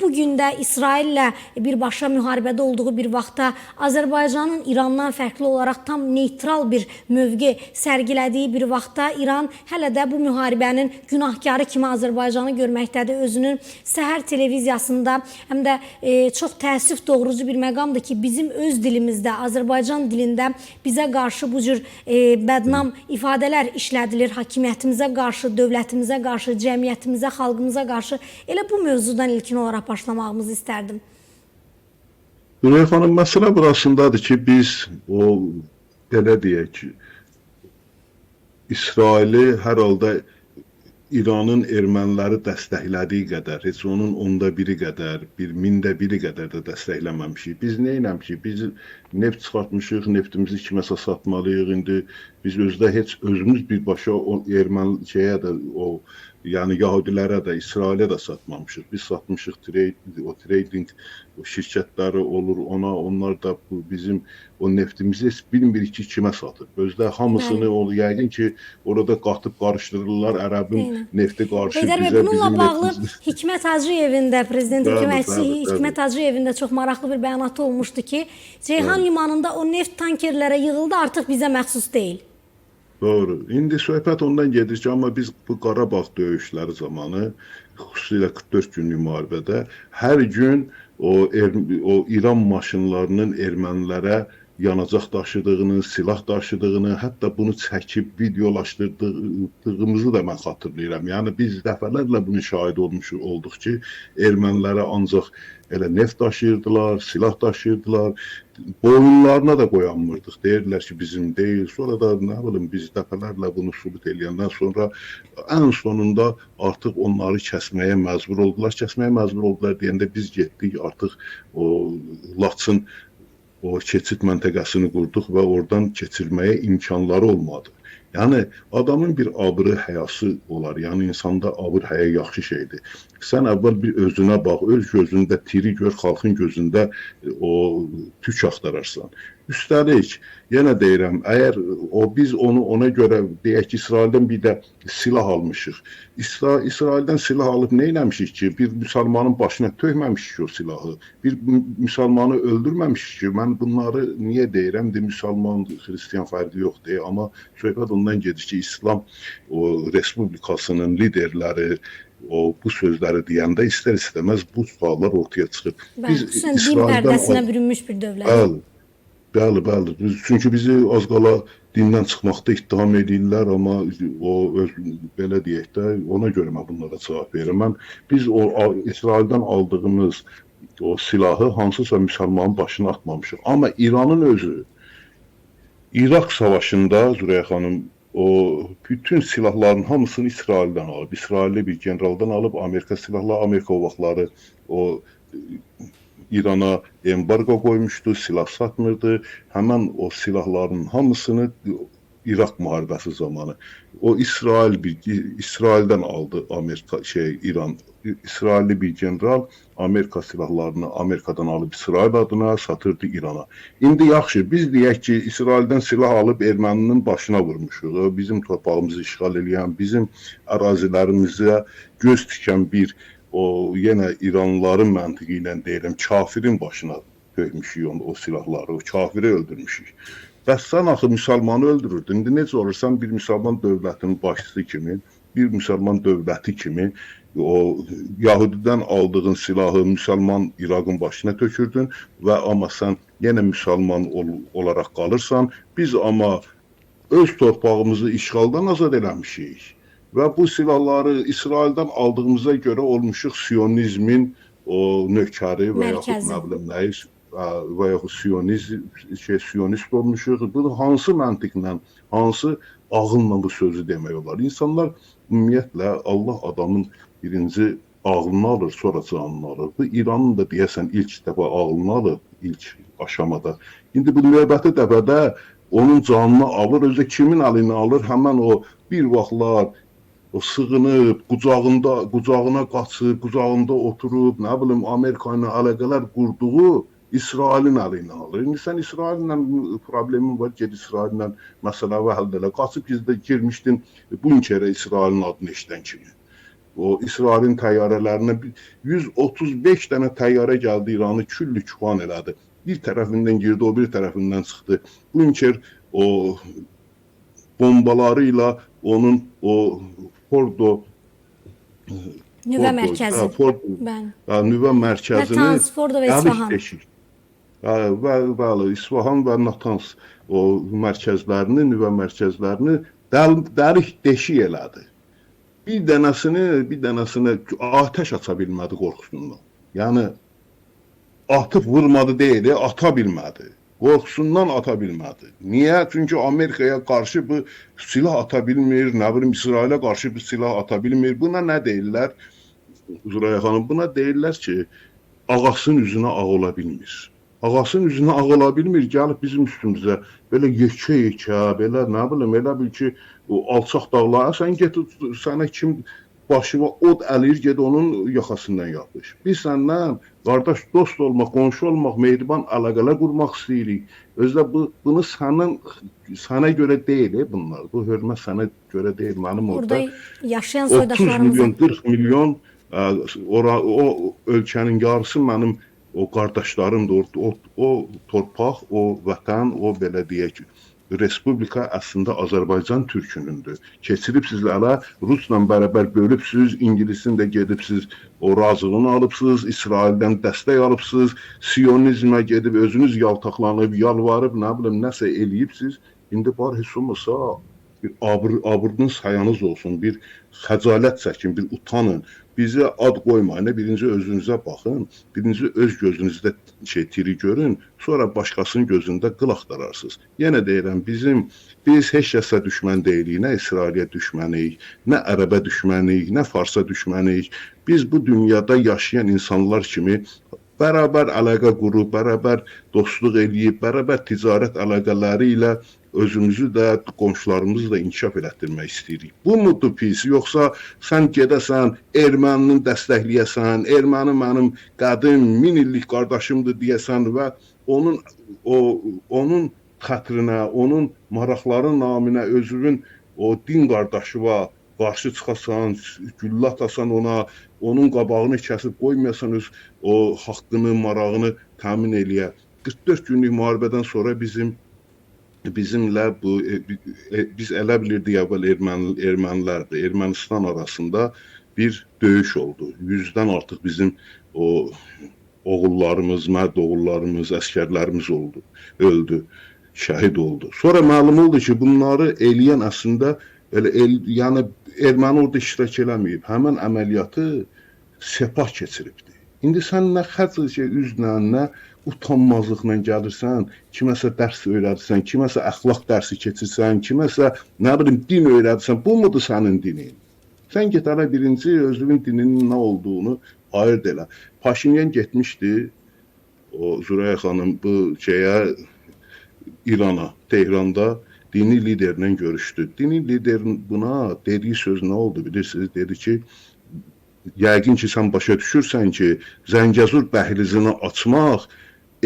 bugün də İsraillə birbaşa müharibədə olduğu bir vaxtda Azərbaycanın İrandan fərqli olaraq tam neytral bir mövqe sərgilədiyi bir vaxtda İran hələ də bu müharibənin günahkarı kimi Azərbaycanı görməkdədir. Özünün səhər televiziyasında həm də çox təəssüf doğurucu bir məqamdır ki, bizim öz dilimizdə, Azərbaycan dilində bizə qarşı bu cür bədnam ifadələr işlədilir. Hakimiyyətimizə qarşı, dövlətimizə qarşı, cəmiyyətimizə, xalqımıza qarşı. Elə bu mövzudan ilkin olaraq başlamağımızı istərdim. Züleyxa xanım, məsələ burasındadır ki, biz belə deyək ki, İsraili hər halda İranın erməniləri dəstəklədiyi qədər, heç onun 1/10 qədər, 1/1000 qədər də dəstəkləməmişik. Biz nə eləmişik? Biz neft çıxartmışıq, neftimizi kiməsə satmalıyıq. İndi biz özümüz birbaşa o erməni şeyə də, yəni Yahudilərə də, İsrailə də satmamışıq. Biz satmışıq trading şirkətləri olur ona, onlar da bizim o neftimizi bilmirik ki, kimə satır. Özdə hamısını yəqin ki, orada qatıb qarışdırırlar, ərəbin nefti qarşı Heydər bəy, bizə, bununla bağlı Hikmət Hacıyevin də, prezidentin köməkçisi Hikmət Hacıyevin də çox maraqlı bir bəyanatı olmuşdu ki, Ceyhan limanında o neft tankerlərə yığıldı, artıq bizə məxsus deyil. Doğru. İndi söhbət ondan gedir ki, amma biz bu Qarabağ döyüşləri zamanı, xüsusilə 44 günlük müharibədə hər gün o İran maşınlarının ermənilərə yanacaq daşıdığını, silah daşıdığını, hətta bunu çəkib videolaşdırdığımızı da mən xatırlayıram. Yəni biz dəfələrlə bunun şahid olduq ki, ermənilərə ancaq elə neft daşıyırdılar, silah daşıyırdılar, boyunlarına da qoyanmırdıq. Deyirlər ki, bizim deyil. Sonra da nə bilim biz dəfələrlə bunu sübut edəndən sonra ən sonunda artıq onları kəsməyə məcbur oldular. Kəsməyə məcbur oldular deyəndə biz getdik artıq o Laçın o keçid məntəqəsini qurduq və oradan keçirməyə imkanları olmadı. Yəni adamın bir abırı, həyası olar. Yəni insanda abır, həya yaxşı şeydir. Sən əvvəl bir özünə bax, öz gözündə tiri gör, xalqın gözündə o tük axtararsan. Üstəlik, yenə deyirəm, əgər biz ona görə deyək ki, İsraildən bir də silah almışıq. İsraildən silah alıb nə eləmişik ki, bir müsəlmanın başına tökməmişik o silahı, bir müsəlmanı öldürməmişik ki, mən bunları niyə deyirəm, müsəlman, xristiyan fərqi yoxdur, amma söhbət ondan gedir ki, İslam Respublikasının liderləri bu sözləri deyəndə istər-istəməz bu suallar ortaya çıxır. Xüsusən din pərdəsinə bürünmüş bir dövlət. Bəli. Çünki bizi az qala dindən çıxmaqda ittiham edirlər, amma belə deyək də, ona görə mən bunlara cavab verirəm. Biz İsraildən aldığımız o silahı hansısa müsəlmanın başına atmamışıq. Amma İranın özü İraq savaşında, Züleyxa xanım, bütün silahların hamısını İsraildən alıb. İsrailli bir generaldan alıb, Amerika silahları, Amerika o vaxtları İrana embargo qoymuşdu, silah satmırdı. Həmən o silahların hamısını İraq müharibəsi zamanı o İsraildən aldı İran. İsrailli bir general Amerika silahlarını Amerikadan alıb İsrail adına satırdı İrana. İndi yaxşı, biz deyək ki, İsraildən silah alıb erməninin başına vurmuşuq. Bizim torpağımızı işğal edən, bizim ərazilərimizə göz tikən bir yenə İranlıların məntiqi ilə deyirəm, kafirin başına döymüşük o silahları, o kafiri öldürmüşük. Bəs sən axı müsəlmanı öldürürdün. İndi necə olursan bir müsəlman dövlətinin başçısı kimi, bir müsəlman dövləti kimi o Yahudidən aldığın silahı müsəlman İraqın başına tökürdün və amma sən yenə müsəlman olaraq qalırsan. Biz amma öz torpağımızı işğaldan azad eləmişik. Və bu silahları İsraildən aldığımıza görə olmuşuq Siyonizmin nökəri və yaxud nə bilim nəyiz və yaxud Siyonist olmuşuq. Bu hansı məntiqlə, hansı ağılla bu sözü demək olar? İnsanlar ümumiyyətlə Allah adamın birinci ağlını alır, sonra canını alır. Bu İranın da deyəsən ilk dəfə ağlını alır, ilk aşamada. İndi bu növbəti dəfədə onun canını alır, özü kimin əlini alır? Həmən o bir vaxtlar o sığınıb, qucağına qaçıb, qucağında oturub, nə bilim, Amerika ilə əlaqələr qurduğu İsrailin əlindən alır. İndi sən İsraillə problemin var, ged İsraillə məsələ və həll elə. Qaçıb girmişdin Bunkerə İsrailin adını eşidən kimi. o İsrailin təyyarələrinə 135 dənə təyyarə gəldi, İranı küllü küvan elədi. Bir tərəfindən girdi, o bir tərəfindən çıxdı. Bunker o bombalarıyla onun o Fordo Nüvə mərkəzi. Nüvə mərkəzini Natans, Fordo və İsfahan. Bəli, İsfahan və Natans o mərkəzlərini, nüvə mərkəzlərini dəlik deşik elədi. Bir dənəsinə atəş aça bilmədi qorxusundan. Yəni atıb vurmadı deyil, ata bilmədi. Qorxusundan ata bilmədi. Niyə? Çünki Amerikaya qarşı bu silah ata bilmir, nə bilim İsrailə qarşı bu silah ata bilmir. Buna nə deyirlər? Züraya xanım, buna deyirlər ki, ağasının üzünə ağ ola bilmir. Ağasının üzünə ağ ola bilmir, gəlib bizim üstümüzə belə yekə, belə nə bilim, elə bil ki, o alçaq dağlara, sən get, sənə kim başıma od əlir, get onun yaxasından yapış. Biz səndən qardaş, dost olmaq, qonşu olmaq, mehriban əlaqələr qurmaq istəyirik. Özdə bunu sənə görə deyil, bunlar. Bu hörmət sənə görə deyil. Mənim orada yaşayan 30 milyon, 40 milyon o ölkənin yarısı mənim o qardaşlarımdır. O torpaq, o vətən, o belə deyək, Respublika əslində Azərbaycan türkünündür. Keçirib sizlərə Rusla bərabər bölübsüz, İngilisin də gedibsiz, o razılığını alıbsınız, İsraildən dəstək alıbsınız, Siyonizmə gedib özünüz yaltaqlanıb, yalvarıb, nə bilim, nəsə eləyibsiz. İndi var, heç olmasa bir abırdın sayanız olsun, bir xəcalət çəkin, bir utanın. Bizə ad qoymayın, birinci özünüzə baxın, birinci öz gözünüzdə tiri görün, sonra başqasının gözündə qıl axtararsınız. Yenə deyirəm, biz heç kəsə düşmən deyilik, nə İsrailiyə düşməniyik, nə ərəbə düşməniyik, nə farsa düşməniyik. Biz bu dünyada yaşayan insanlar kimi bərabər əlaqə qurub, bərabər dostluq eləyib, bərabər ticarət əlaqələri ilə özümüzü də, qonşularımızı da inkişaf elətdirmək istəyirik. Bu mudur pis? Yoxsa sən gedəsən, ermənini dəstəkləyəsən, erməni mənim qədim, 1000 illik qardaşımdır deyəsən və onun xətrinə, onun maraqları naminə özünün o din qardaşıva qarşı çıxasan, güllə atasan ona, onun qabağını kəsib qoymayasan öz o haqqını, marağını təmin eləyə. 44 günlük müharibədən sonra bizimlə biz elə bilirdik əvvəl ermənilərdir. Ermənistan arasında bir döyüş oldu. 100-dən artıq bizim o oğullarımız, mərd oğullarımız, əskərlərimiz öldü, şəhid oldu. Sonra məlum oldu ki, bunları eləyən əslində yəni erməni orada iştirak eləməyib. Həmən əməliyyatı Sepah keçiribdi. İndi sən nə xəcl üzlə, nə utanmazlıqla gəlirsən, kiməsə dərs öyrədirsən, kiməsə əxlaq dərsi keçirsən, kiməsə nə bilim din öyrədirsən, bu mudur sənin dinin? Sən get hələ birinci özünün dininin nə olduğunu ayırd elə. Paşinyan getmişdi, o Züraya xanım bu İrana, Tehranda dini liderlə görüşdü. Dini liderin buna dediyi söz nə oldu bilirsiniz? Dedi ki, yəqin ki sən başa düşürsən ki, Zəngəzur dəhlizini açmaq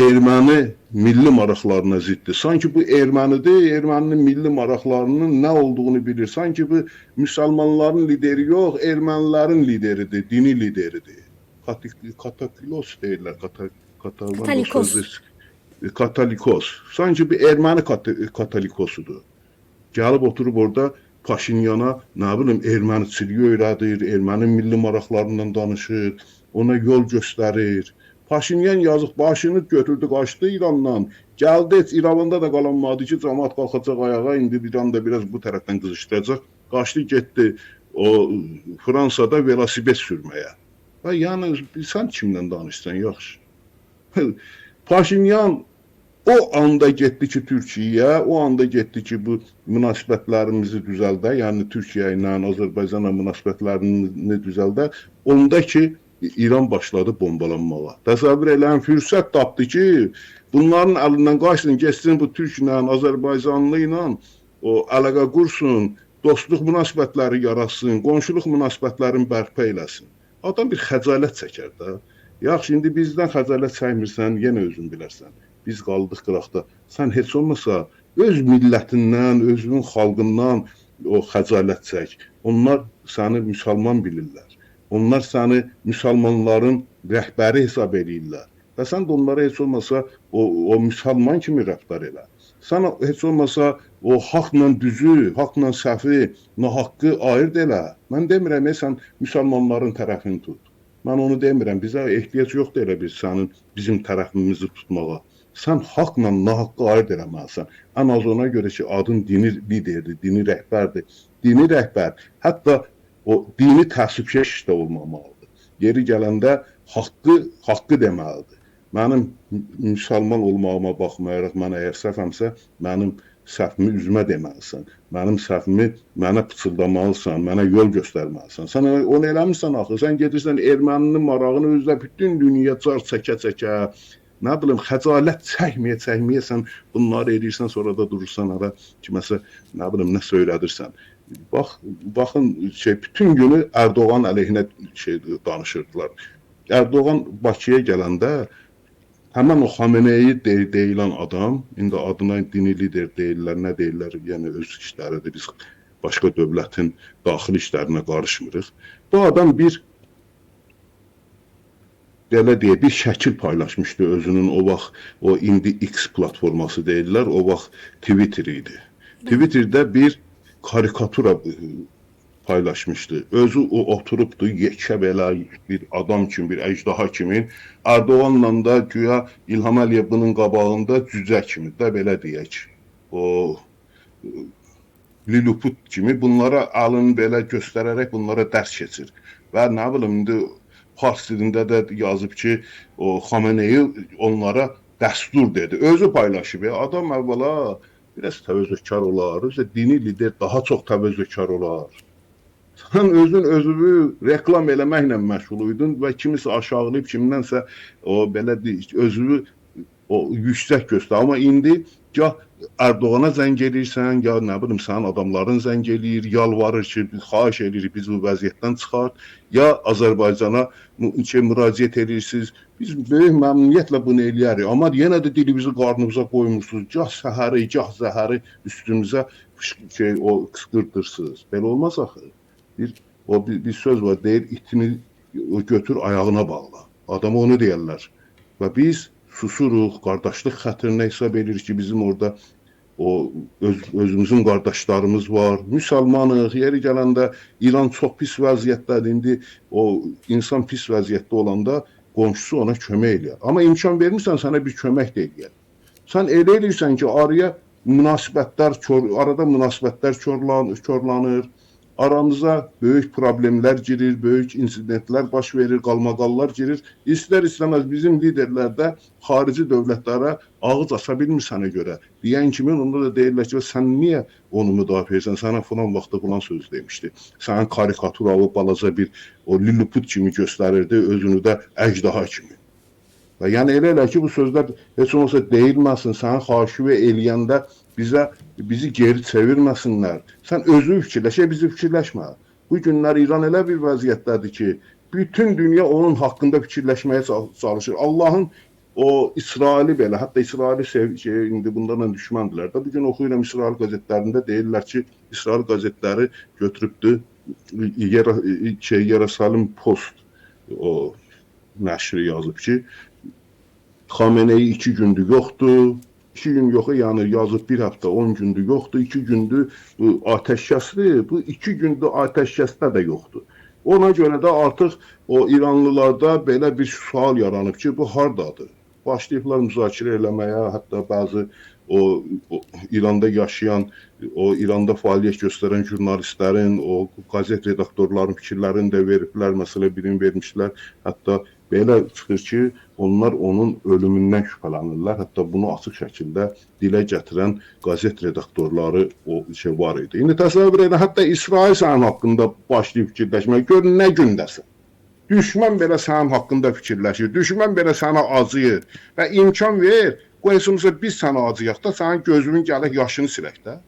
erməni milli maraqlarına ziddir. Sanki bu ermənidir, erməninin milli maraqlarının nə olduğunu bilir. Sanki bu müsəlmanların lideri yox, ermənilərin lideridir, dini lideridir. Katolikos deyirlər, Katolikos. Sanki bu erməni katolikosudur. Gəlib oturub orada Paşinyana, nə bilim, erməniçiliyi öyrədir, erməni milli maraqlarından danışır, ona yol göstərir. Paşinyan yazıq başını götürdü, qaçdı İrandan. Gəldi, İranda da qalanmadı ki, cəmaat qalxacaq ayağa, indi İranda biraz bu tərəfdən qızışdıracaq. Qaçdı, getdi Fransada velosiped sürməyə. Yəni, sən kimlə danışsan, yaxşı. Paşinyan o anda getdi ki, Türkiyəyə, o anda getdi ki, bu münasibətlərimizi düzəldə, yəni Türkiyə ilə, Azərbaycanla münasibətlərini düzəldə. Onda ki, İran başladı bombalanmağa. Təsəvvür eləyən fürsət tapdı ki, bunların əlindən qaçsın, geçsin bu Türklə, Azərbaycanlı ilə əlaqə qursun, dostluq münasibətləri yaratsın, qonşuluq münasibətlərini bərpa eləsin. Adam bir xəcalət çəkər də. Yaxşı, indi bizdən xəcalət çəkmirsən, yenə özün bilərsən. Biz qaldıq qıraqda. Sən heç olmasa öz millətindən, özünün xalqından o xəcalət çək. Onlar səni müsəlman bilirlər. Onlar səni müsəlmanların rəhbəri hesab edirlər. Və sən də onlara heç olmasa o müsəlman kimi rəftar elə. Sən heç olmasa o haqla düzü, haqla səhvi, nahaqqı ayırd elə. Mən demirəm, sən müsəlmanların tərəfini tut. Mən onu demirəm, bizə ehtiyac yoxdur elə bizim tərəfimizi tutmağa. Sən haqla nahaqqı ayırd eləməlisən. Ən az ona görə ki, adın dini liderdir, dini rəhbərdir. Dini rəhbər, hətta o dini təəssübkeş də olmamalıdır. Yeri gələndə haqqı deməlidir. Mənim müsəlman olmağıma baxmayaraq, mən əgər səhvəmsə, mənim səhvimi üzümə deməlisən. Mənim səhvimi mənə pıçıldamalısan, mənə yol göstərməlisən. Sən onu eləmirsən axı. Sən gedirsən erməninin marağını özlə bütün dünya car çəkə-çəkə, nə bilim, xəcalət çəkməyə sən bunları edirsən, sonra da durursan ara kiməsə, nə bilim, nə söylədirsən. Baxın, bütün günü Erdoğan əleyhinə danışırdılar. Erdoğan Bakıya gələndə həmən o Xameneyi deyilən adam, indi adına dini lider deyirlər, nə deyirlər, yəni öz işləridir, biz başqa dövlətin daxili işlərinə qarışmırıq. Bu adam belə deyə, bir şəkil paylaşmışdı özünün o vaxt, o indi X platforması deyirlər, o vaxt Twitter idi. Twitterdə bir karikatura paylaşmışdı. Özü o oturubdu, yekə belə bir adam kimi, bir əcdaha kimi, Erdoğanla da güya İlham Əliyevin qabağında cücə kimi də belə deyək, o Lilliput kimi bunlara alın belə göstərərək bunlara dərs keçir. Və nə bilim, indi Fars dilində də yazıb ki, o Xameneyi onlara dəstur dedi. Özü paylaşıb. Adam əvvəla biraz təvəzzökar olar, dini lider daha çox təvəzzökar olar. Sən özünü reklam eləməklə məşğul idin və kimisi aşağılayıb, kimdənsə o belə özünü yüksək göstər. Amma indi ya Erdoğana zəng edirsən, ya nə bilim sənin adamların zəng edir, yalvarır ki, xahiş edirik, biz bu vəziyyətdən çıxart, ya Azərbaycana müraciət edirsiniz, biz böyük məmnuniyyətlə bunu eləyərik, amma yenə də dilimizi qarnımıza qoymursunuz, gah səhəri, gah zəhəri üstümüzə qışqırtırsınız. Belə olmaz axı. Bir söz var, deyir, itini götür ayağına bağla. Adama onu deyərlər. Və biz susuruq, qardaşlıq xətrinə hesab edirik ki, bizim orada özümüzün qardaşlarımız var, müsəlmanıq, yeri gələndə İran çox pis vəziyyətdədir, indi o insan pis vəziyyətdə olanda qonşusu ona kömək eləyər. Amma imkan vermirsən, sənə bir kömək də eləyər. Sən elə edirsən ki, arada münasibətlər korlanır, aramıza böyük problemlər girir, böyük insidentlər baş verir, qalmaqallar girir. İstər-istəməz bizim liderlər də xarici dövlətlərə ağız aça bilmir sənə görə. Deyən kimi onda da deyirlər ki, sən niyə onu müdafiə edirsən? Sənə falan vaxtda falan söz demişdi. Sənin karikaturalı balaca bir o Lilliput kimi göstərirdi, özünü də əcdaha kimi. Və yəni elə ki, bu sözlər heç olmasa deyilməsin, sənin xahişi eləyəndə bizi geri çevirməsinlər. Sən özü fikirləş, bizi fikirləşmə. Bu günlər İran elə bir vəziyyətdədir ki, bütün dünya onun haqqında fikirləşməyə çalışır. Allahın o İsraili belə, hətta İsraili indi bunlarla düşməndirlər də. Bugün oxuyuram İsrail qəzetlərində deyirlər ki, İsrail qəzetləri götürübdür, Yerasalim Post o nəşri yazıb ki, Xameneyi 2 gündür yoxdur. 2 gün yox, yəni yazıb bir həftə, 10 gündür yoxdur, 2 gündür atəşkəsdir, bu 2 gündür atəşkəsdə də yoxdur. Ona görə də artıq o İranlılarda belə bir sual yaranıb ki, bu hardadır? Başlayıblar müzakirə eləməyə, hətta bəzi o İranda yaşayan, o İranda fəaliyyət göstərən jurnalistlərin, o qəzet redaktorların fikirlərini də veriblər, məsələ birini vermişlər. Hətta belə çıxır ki, onlar onun ölümündən şübhələnirlər. Hətta bunu açıq şəkildə dilə gətirən qəzet redaktorları var idi. İndi təsəvvür edin, hətta İsrail sənin haqqında başlayıb fikirləşmək, gör nə gündəsin. Düşmən belə sənin haqqında fikirləşir, düşmən belə sənə acıyır və imkan ver, qoyasımızda biz sənə acıyaq da, sənin gözünün gələk yaşını silək də.